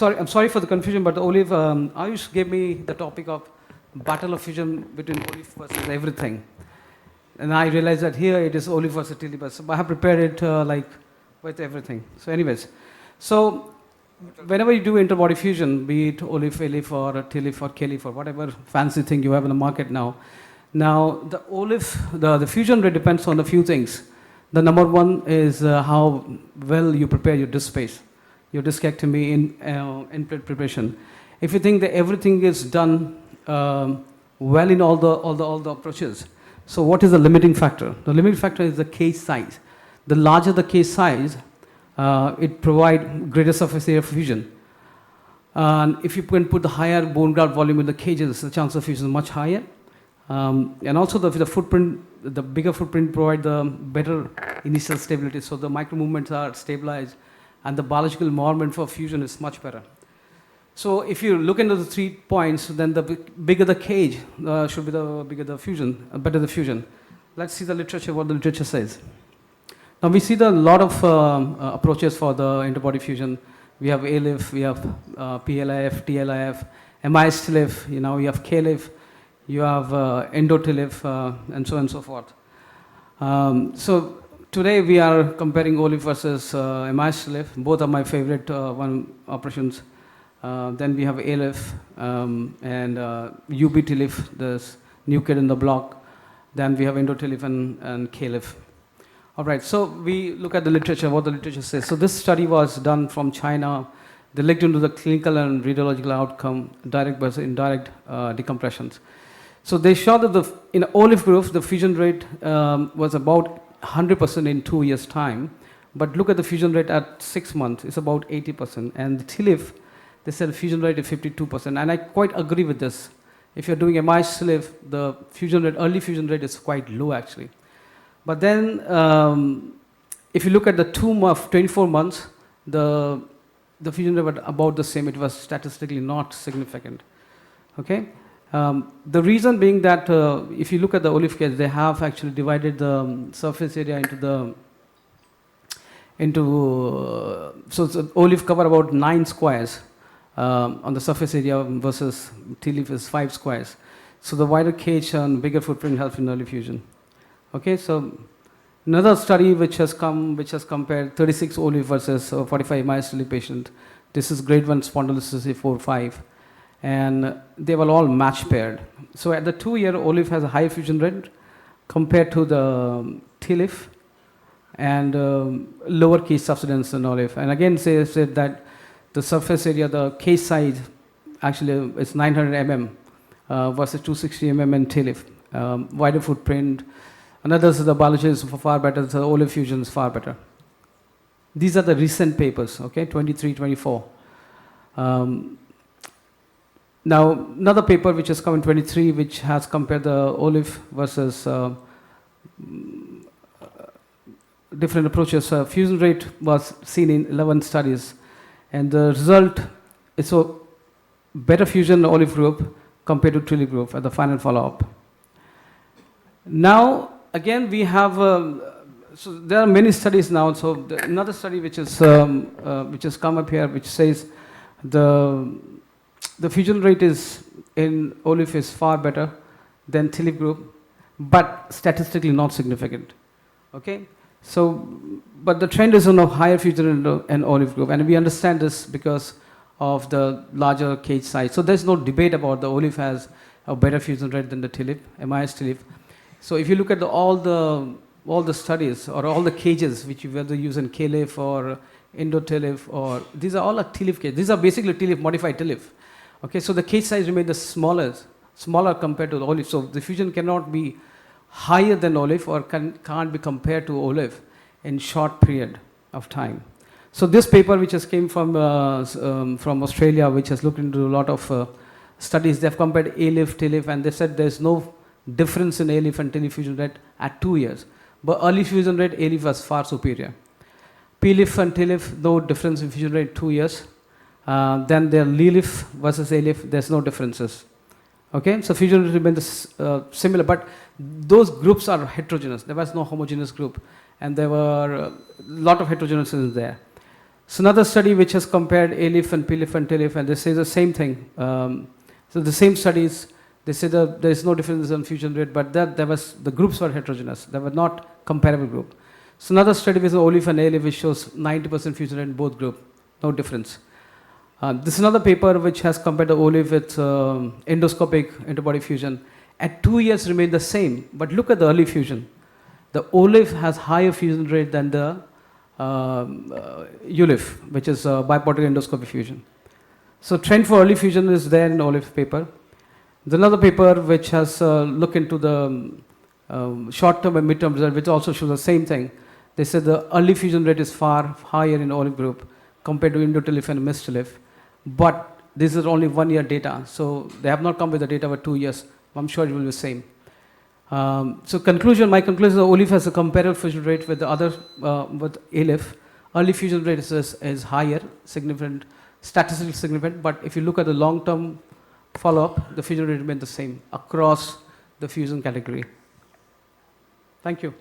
I'm sorry for the confusion, but the OLIF, Ayush gave me the topic of battle of fusion between OLIF versus everything. And I realized that here it is OLIF versus TLIF, so I have prepared it like with everything. So anyways, so whenever you do interbody fusion, be it OLIF, ELIF or TLIF or KLIF or whatever fancy thing you have in the market now, the OLIF, the fusion rate depends on a few things. The number one is how well you prepare your disc space, your discectomy in preparation. If you think that everything is done well in all the approaches, so what is the limiting factor? The limiting factor is the case size. The larger the case size, it provides greater surface area of fusion. And if you can put the higher bone graft volume in the cages, the chance of fusion is much higher. And also the footprint, the bigger footprint provide the better initial stability. So the micro movements are stabilized and the biological environment for fusion is much better. So if you look into the 3 points, then the bigger the cage should be the bigger the fusion, better the fusion. Let's see the literature, what the literature says. Now we see a lot of approaches for the interbody fusion. We have ALIF, we have PLIF, TLIF, MISSAB, we have KLIF, you have endo-TLIF, and so on and so forth. So today we are comparing OLIF versus MISSAB. Both are my favorite operations. Then we have ALIF and UB-TLIF, this new kid in the block. Then we have endo-TLIF and KLIF. All right, so we look at the literature, what the literature says. So this study was done from China. They looked into the clinical and radiological outcome, direct versus indirect decompressions. So they showed that in OLIF group, the fusion rate was about 100% in 2 years' time. But look at the fusion rate at 6 months, it's about 80%. And the TLIF, they said fusion rate is 52%. And I quite agree with this. If you're doing MISSAB, the fusion rate, early fusion rate is quite low actually. But then, if you look at the 24 months, the fusion rate was about the same. It was statistically not significant. Okay. The reason being that if you look at the OLIF case, they have actually divided the surface area so OLIF cover about 9 squares on the surface area versus TLIF is 5 squares. So the wider cage and bigger footprint helps in early fusion. Okay, so another study which has compared 36 OLIF versus 45 MISSAB patient. This is grade 1 spondylolisthesis 4-5, and they were all match paired. So at the 2-year, OLIF has a high fusion rate compared to the TLIF and lower case subsidence than OLIF. And again, said that the surface area, the case size actually is 900 mm versus 260 mm in TLIF. Wider footprint. Another is the biology is far better, the OLIF fusion is far better. These are the recent papers, okay, 23, 24. Now, another paper which has come in 23, which has compared the OLIF versus different approaches. Fusion rate was seen in 11 studies, and the result is so better fusion OLIF group compared to TLIF group at the final follow-up. Now, again, we have, so there are many studies now. So another study which has come up here, which says the fusion rate is in OLIF is far better than TLIF group, but statistically not significant. Okay, so but the trend is on a higher fusion in OLIF group, and we understand this because of the larger cage size. So there's no debate about the OLIF has a better fusion rate than the TLIF, MISSAB. So if you look at all the studies or all the cages which you whether use in KLIF or endo-TLIF, or these are all a TLIF cage. These are basically TLIF, modified TLIF. Okay, so the cage size remains the smaller compared to the OLIF. So the fusion cannot be higher than OLIF or can't be compared to OLIF in short period of time. So this paper, which has came from Australia, which has looked into a lot of studies, they have compared ALIF, TLIF, and they said there's no difference in ALIF and TLIF fusion rate at 2 years. But early fusion rate, ALIF was far superior. PLIF and TLIF, no difference in fusion rate 2 years. Then their LIF versus ALIF, there's no differences. Okay, so fusion rate remains similar, but those groups are heterogeneous. There was no homogeneous group, and there were a lot of heterogeneous there. So another study which has compared ALIF and PLIF and TLIF, and they say the same thing. So the same studies, they say that there is no difference in fusion rate, but that there was, the groups were heterogeneous. They were not comparable group. So another study with OLIF and ALIF which shows 90% fusion rate in both group, no difference. This is another paper which has compared the OLIF with endoscopic interbody fusion. At 2 years remain the same, but look at the early fusion. The OLIF has higher fusion rate than the ULIF, which is bipartite endoscopic fusion. So trend for early fusion is there in OLIF paper. There's another paper which has looked into the short-term and mid-term result, which also shows the same thing. They said the early fusion rate is far higher in OLIF group compared to Indo-TLIF and MISS-TLIF. But this is only 1 year data, so they have not come with the data for 2 years. I'm sure it will be the same. So conclusion, my conclusion is OLIF has a comparable fusion rate with the other, with ALIF. Early fusion rate is higher, significant, statistically significant, but if you look at the long-term follow-up, the fusion rate remains the same across the fusion category. Thank you.